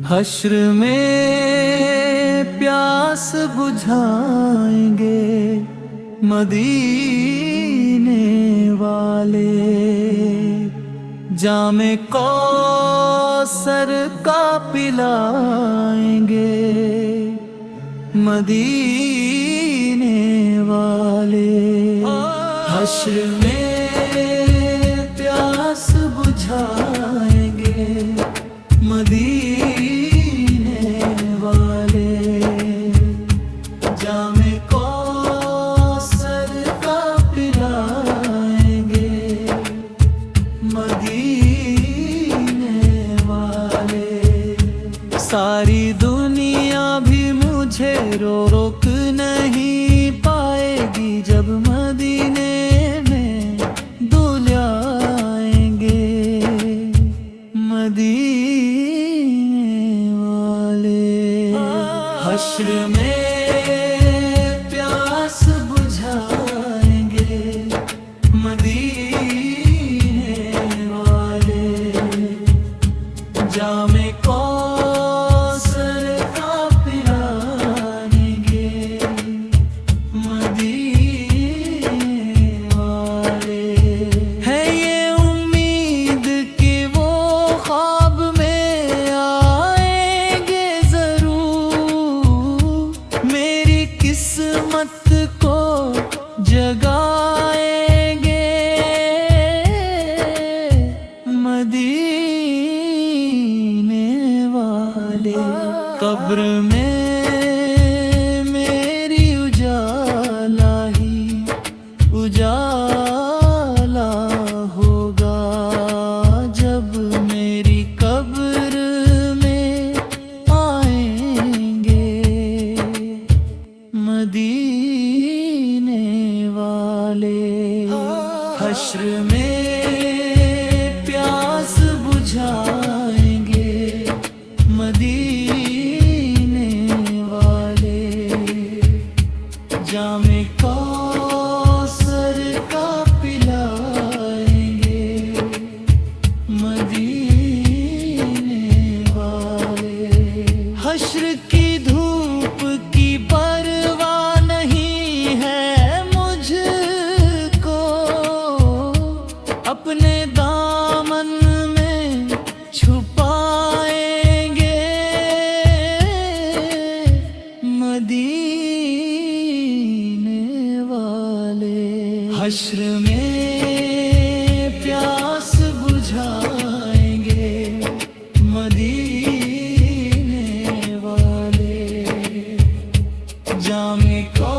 حشر میں پیاس بجھائیں گے مدینے والے، جام کوثر کا پلائیں گے مدینے والے۔ حشر میں پیاس بجھائیں گے مدینے والے، جام کوثر کا پلائیں گے مدینے والے۔ ساری دنیا بھی مجھے روک نہیں پائے گی، جب مدینے میں دولہے آئیں گے مدینے والے۔ حشر میں پیاس بجھائیں گے مدینے والے، جام کوثر کا پلائیں گے مدینے والے۔ ہے یہ امید کہ وہ خواب میں آئیں گے ضرور، میری قسمت کو جگائیں گے مدینے والے۔ قبر میں میری اجالا ہی اجالا ہوگا، جب میری قبر میں آئیں گے مدینے والے۔ حشر میں پیاس بجھائیں گے مدینے والے، جام کوثر کا پلائیں گے مدینے والے۔ حشر کی دھوپ کی پرواہ نہیں ہے مجھ کو، اپنے دامن میں چھپائیں گے مدینے والے۔ حشر میں پیاس بجھائیں گے مدینے والے، جام کو